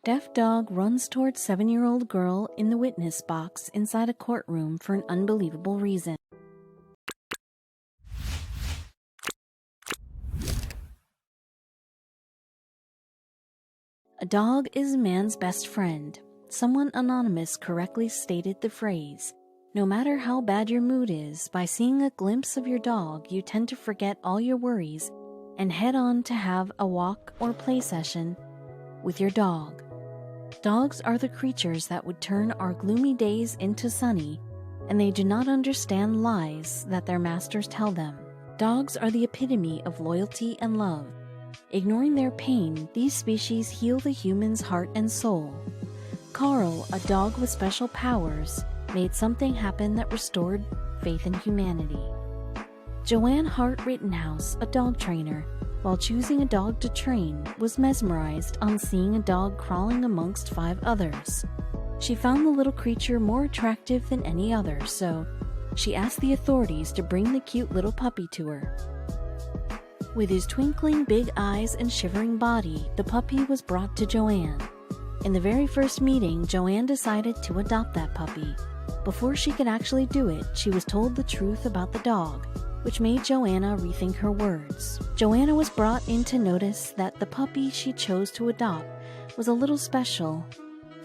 Deaf dog runs towards 7-year-old girl in the witness box inside a courtroom for an unbelievable reason. A dog is a man's best friend. Someone anonymous correctly stated the phrase, "No matter how bad your mood is, by seeing a glimpse of your dog, you tend to forget all your worries and head on to have a walk or play session with your dog." Dogs are the creatures that would turn our gloomy days into sunny, and they do not understand lies that their masters tell them. Dogs are the epitome of loyalty and love. Ignoring their pain, these species heal the human's heart and soul. Karl, a dog with special powers, made something happen that restored faith in humanity. Joanne Hart Rittenhouse, a dog trainer, while choosing a dog to train, was mesmerized on seeing a dog crawling amongst 5 others. She found the little creature more attractive than any other, so she asked the authorities to bring the cute little puppy to her. With his twinkling big eyes and shivering body, the puppy was brought to Joanne. In the very first meeting, Joanne decided to adopt that puppy. Before she could actually do it, she was told the truth about the dog, which made Joanna rethink her words. Joanna was brought in to notice that the puppy she chose to adopt was a little special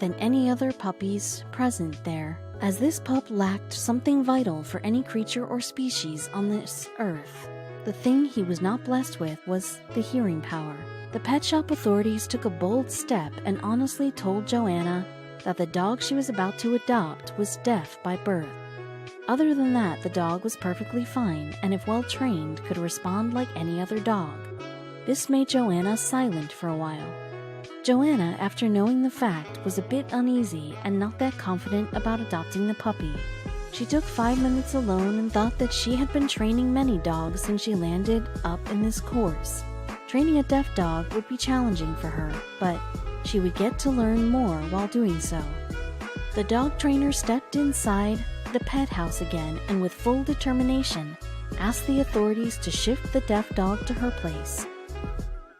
than any other puppies present there, as this pup lacked something vital for any creature or species on this earth. The thing he was not blessed with was the hearing power. The pet shop authorities took a bold step and honestly told Joanna that the dog she was about to adopt was deaf by birth. Other than that, the dog was perfectly fine and, if well trained, could respond like any other dog. This made Joanna silent for a while. Joanna, after knowing the fact, was a bit uneasy and not that confident about adopting the puppy. She took 5 minutes alone and thought that she had been training many dogs since she landed up in this course. Training a deaf dog would be challenging for her, but she would get to learn more while doing so. The dog trainer stepped inside the pet house again and with full determination asked the authorities to shift the deaf dog to her place.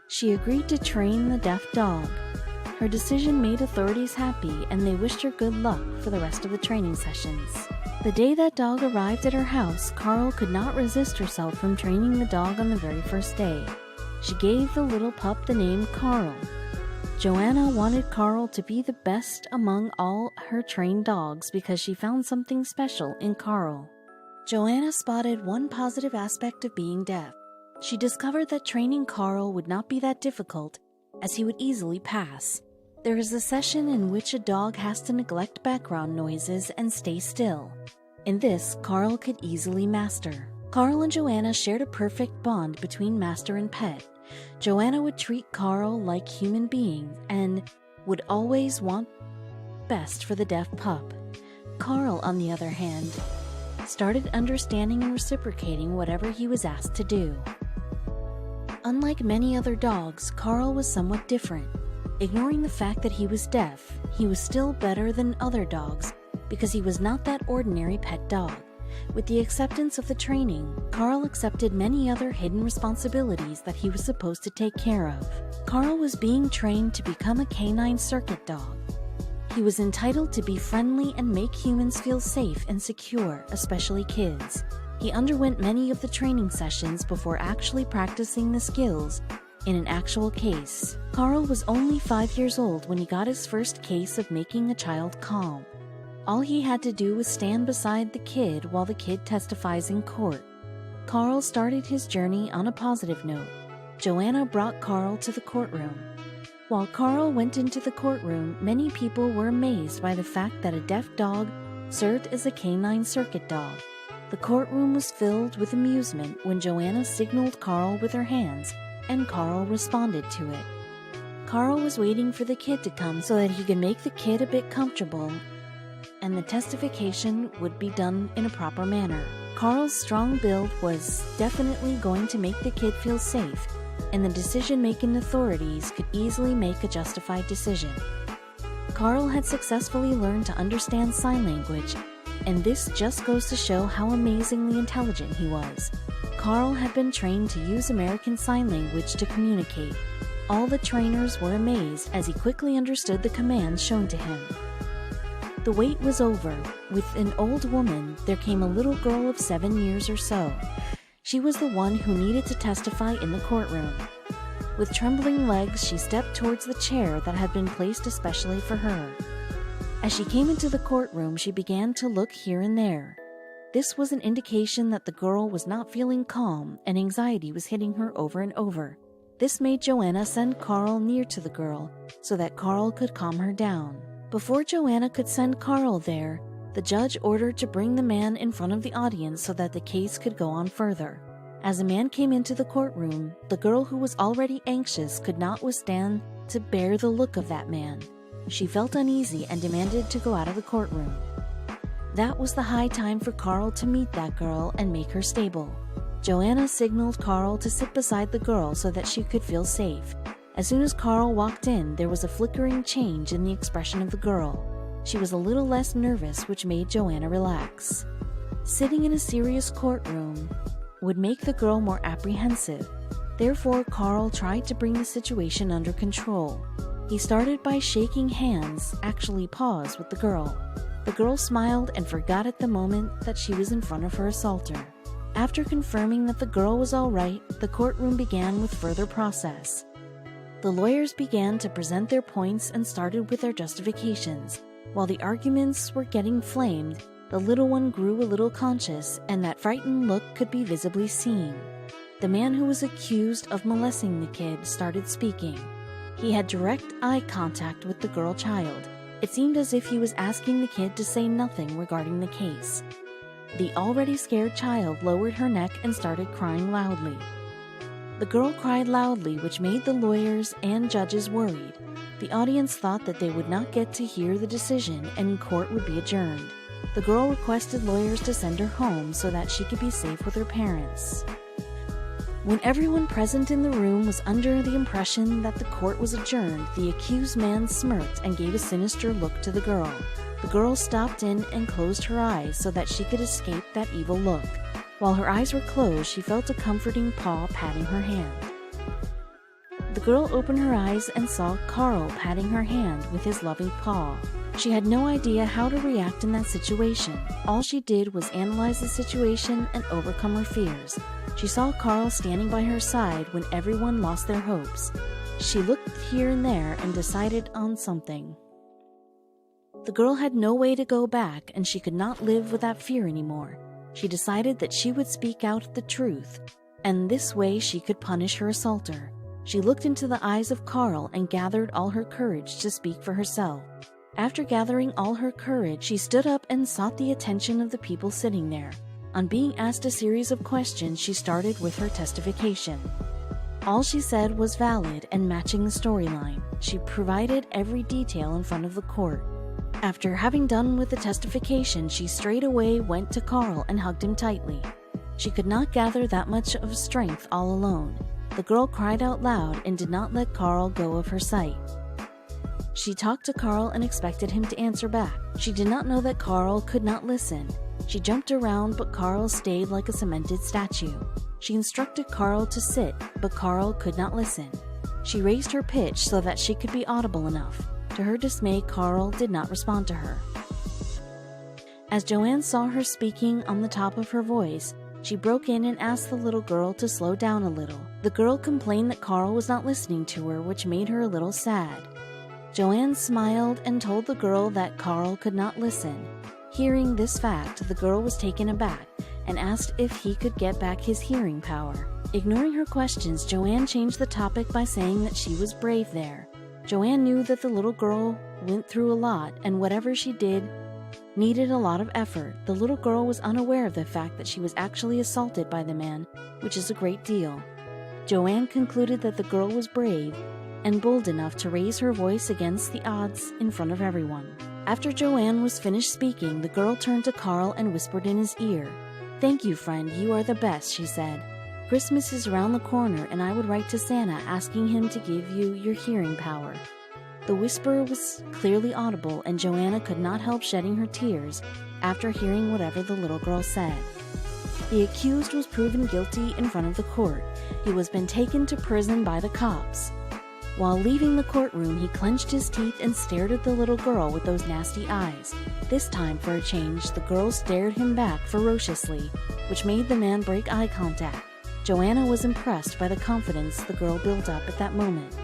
She agreed to train the deaf dog. Her decision made authorities happy and they wished her good luck for the rest of the training sessions. The day that dog arrived at her house, Karl could not resist herself from training the dog on the very first day. She gave the little pup the name Karl. Joanna wanted Karl to be the best among all her trained dogs because she found something special in Karl. Joanna spotted one positive aspect of being deaf. She discovered that training Karl would not be that difficult, as he would easily pass. There is a session in which a dog has to neglect background noises and stay still. In this, Karl could easily master. Karl and Joanna shared a perfect bond between master and pet. Joanna would treat Karl like human being and would always want best for the deaf pup. Karl, on the other hand, started understanding and reciprocating whatever he was asked to do. Unlike many other dogs, Karl was somewhat different. Ignoring the fact that he was deaf, he was still better than other dogs because he was not that ordinary pet dog. With the acceptance of the training, Karl accepted many other hidden responsibilities that he was supposed to take care of. Karl was being trained to become a canine circuit dog. He was entitled to be friendly and make humans feel safe and secure, especially kids. He underwent many of the training sessions before actually practicing the skills in an actual case. Karl was only 5 years old when he got his first case of making a child calm. All he had to do was stand beside the kid while the kid testifies in court. Karl started his journey on a positive note. Joanna brought Karl to the courtroom. While Karl went into the courtroom, many people were amazed by the fact that a deaf dog served as a canine circuit dog. The courtroom was filled with amusement when Joanna signaled Karl with her hands, and Karl responded to it. Karl was waiting for the kid to come so that he could make the kid a bit comfortable, and the testification would be done in a proper manner. Karl's strong build was definitely going to make the kid feel safe, and the decision-making authorities could easily make a justified decision. Karl had successfully learned to understand sign language, and this just goes to show how amazingly intelligent he was. Karl had been trained to use American Sign Language to communicate. All the trainers were amazed as he quickly understood the commands shown to him. The wait was over. With an old woman, there came a little girl of 7 years or so. She was the one who needed to testify in the courtroom. With trembling legs, she stepped towards the chair that had been placed especially for her. As she came into the courtroom, she began to look here and there. This was an indication that the girl was not feeling calm and anxiety was hitting her over and over. This made Joanna send Karl near to the girl so that Karl could calm her down. Before Joanna could send Karl there, the judge ordered to bring the man in front of the audience so that the case could go on further. As the man came into the courtroom, the girl, who was already anxious, could not withstand to bear the look of that man. She felt uneasy and demanded to go out of the courtroom. That was the high time for Karl to meet that girl and make her stable. Joanna signaled Karl to sit beside the girl so that she could feel safe. As soon as Karl walked in, there was a flickering change in the expression of the girl. She was a little less nervous, which made Joanna relax. Sitting in a serious courtroom would make the girl more apprehensive. Therefore, Karl tried to bring the situation under control. He started by shaking hands, actually paws, with the girl. The girl smiled and forgot at the moment that she was in front of her assaulter. After confirming that the girl was all right, the courtroom began with further process. The lawyers began to present their points and started with their justifications. While the arguments were getting flamed, the little one grew a little conscious, and that frightened look could be visibly seen. The man who was accused of molesting the kid started speaking. He had direct eye contact with the girl child. It seemed as if he was asking the kid to say nothing regarding the case. The already scared child lowered her neck and started crying loudly. The girl cried loudly, which made the lawyers and judges worried. The audience thought that they would not get to hear the decision and court would be adjourned. The girl requested lawyers to send her home so that she could be safe with her parents. When everyone present in the room was under the impression that the court was adjourned, the accused man smirked and gave a sinister look to the girl. The girl stopped in and closed her eyes so that she could escape that evil look. While her eyes were closed, she felt a comforting paw patting her hand. The girl opened her eyes and saw Karl patting her hand with his loving paw. She had no idea how to react in that situation. All she did was analyze the situation and overcome her fears. She saw Karl standing by her side when everyone lost their hopes. She looked here and there and decided on something. The girl had no way to go back, and she could not live with that fear anymore. She decided that she would speak out the truth, and this way she could punish her assaulter. She looked into the eyes of Karl and gathered all her courage to speak for herself. After gathering all her courage, she stood up and sought the attention of the people sitting there. On being asked a series of questions, she started with her testification. All she said was valid and matching the storyline. She provided every detail in front of the court. After having done with the testification, she straightaway went to Karl and hugged him tightly. She could not gather that much of strength all alone. The girl cried out loud and did not let Karl go of her sight. She talked to Karl and expected him to answer back. She did not know that Karl could not listen. She jumped around, but Karl stayed like a cemented statue. She instructed Karl to sit, but Karl could not listen. She raised her pitch so that she could be audible enough. To her dismay, Karl did not respond to her. As Joanne saw her speaking on the top of her voice, she broke in and asked the little girl to slow down a little. The girl complained that Karl was not listening to her, which made her a little sad. Joanne smiled and told the girl that Karl could not listen. Hearing this fact, the girl was taken aback and asked if he could get back his hearing power. Ignoring her questions, Joanne changed the topic by saying that she was brave there. Joanne knew that the little girl went through a lot, and whatever she did needed a lot of effort. The little girl was unaware of the fact that she was actually assaulted by the man, which is a great deal. Joanne concluded that the girl was brave and bold enough to raise her voice against the odds in front of everyone. After Joanne was finished speaking, the girl turned to Karl and whispered in his ear. "Thank you, friend, you are the best," she said. "Christmas is around the corner, and I would write to Santa asking him to give you your hearing power." The whisper was clearly audible, and Joanna could not help shedding her tears after hearing whatever the little girl said. The accused was proven guilty in front of the court. He was been taken to prison by the cops. While leaving the courtroom, he clenched his teeth and stared at the little girl with those nasty eyes. This time, for a change, the girl stared him back ferociously, which made the man break eye contact. Joanna was impressed by the confidence the girl built up at that moment.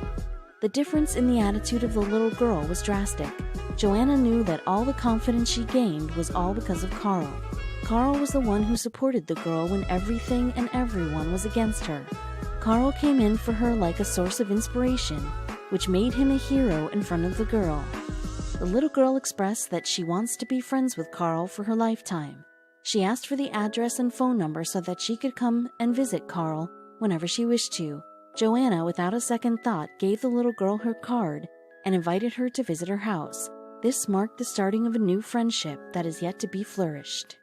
The difference in the attitude of the little girl was drastic. Joanna knew that all the confidence she gained was all because of Karl. Karl was the one who supported the girl when everything and everyone was against her. Karl came in for her like a source of inspiration, which made him a hero in front of the girl. The little girl expressed that she wants to be friends with Karl for her lifetime. She asked for the address and phone number so that she could come and visit Karl whenever she wished to. Joanna, without a second thought, gave the little girl her card and invited her to visit her house. This marked the starting of a new friendship that is yet to be flourished.